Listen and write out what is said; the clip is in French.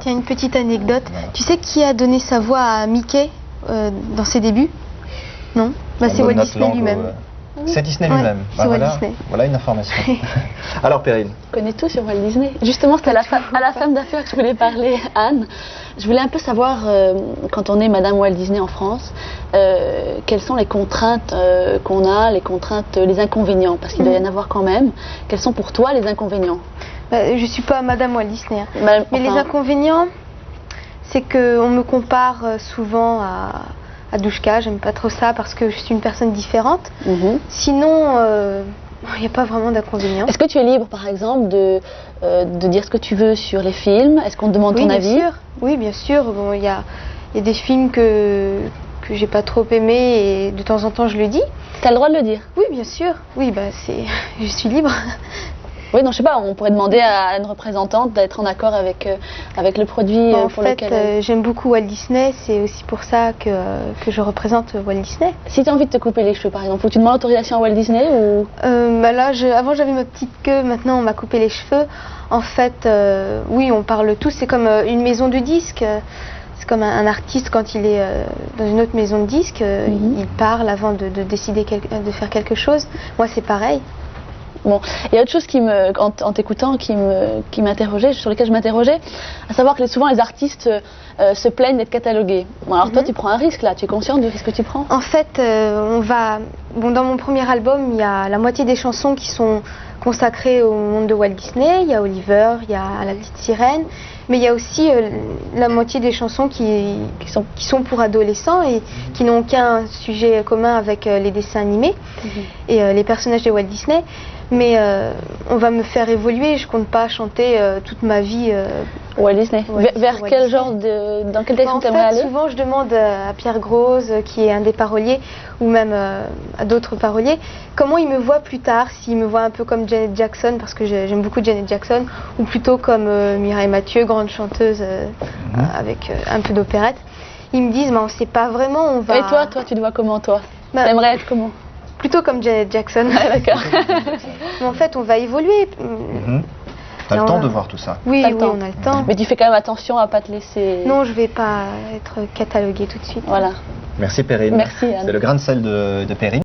Tiens, une petite anecdote. Voilà. Tu sais qui a donné sa voix à Mickey dans ses débuts? Non, c'est Walt Disney lui-même. C'est Disney Ouais, lui-même. c'est Walt Disney. Voilà une information. Alors Perrine. Je connais tout sur Walt Disney. Justement, c'était à la femme d'affaires que je voulais parler, Anne. Je voulais un peu savoir, quand on est Madame Walt Disney en France, quelles sont les contraintes qu'on a, les inconvénients, parce qu'il doit y en avoir quand même. Quels sont pour toi les inconvénients? Je ne suis pas Madame Walt Disney. Mais les inconvénients, c'est qu'on me compare souvent à Douchka. J'aime pas trop ça parce que je suis une personne différente. Sinon, il n'y a pas vraiment d'inconvénients. Est-ce que tu es libre, par exemple, de dire ce que tu veux sur les films? Est-ce qu'on te demande ton avis? Sûr. Oui, bien sûr. Bon, il y a des films que j'ai pas trop aimés et de temps en temps je le dis. Tu as le droit de le dire? Oui, bien sûr. Oui, je suis libre. Oui, non, je sais pas, on pourrait demander à une représentante d'être en accord avec le produit pour lequel... En fait, j'aime beaucoup Walt Disney, c'est aussi pour ça que je représente Walt Disney. Si tu as envie de te couper les cheveux, par exemple, faut que tu demandes l'autorisation à Walt Disney ou... Là, avant j'avais ma petite queue, maintenant on m'a coupé les cheveux. En fait, oui, on parle tous, c'est comme une maison de disques. C'est comme un artiste quand il est dans une autre maison de disques, il parle avant de décider de faire quelque chose. Moi, c'est pareil. Bon, il y a autre chose en t'écoutant qui m'interrogeait, sur lequel je m'interrogeais, à savoir que souvent les artistes se plaignent d'être catalogués. Bon, alors toi, tu prends un risque là, tu es consciente du risque que tu prends? En fait, dans mon premier album, il y a la moitié des chansons qui sont consacrées au monde de Walt Disney. Il y a Oliver, il y a La Petite Sirène, mais il y a aussi la moitié des chansons qui sont pour adolescents et qui n'ont aucun sujet commun avec les dessins animés et les personnages de Walt Disney. Mais on va me faire évoluer, je compte pas chanter toute ma vie Walt Disney. Vers quel genre dans quel texte tu aimerais aller? Souvent je demande à Pierre Grosz, qui est un des paroliers, ou même à d'autres paroliers, comment il me voit plus tard, s'il me voit un peu comme Janet Jackson, parce que j'aime beaucoup Janet Jackson, ou plutôt comme Mireille Mathieu, grande chanteuse avec un peu d'opérette. Ils me disent, mais on sait pas vraiment, on va... Et toi, tu te vois comment, toi? T'aimerais être comment? Plutôt comme Janet Jackson. Ah, d'accord. Mais en fait, on va évoluer. T'as le temps de voir tout ça? Oui, on a le temps. Mais tu fais quand même attention à pas te laisser... Non, je vais pas être cataloguée tout de suite. Voilà. Merci Perrine. Merci Anne. C'est le grain de sel de Perrine.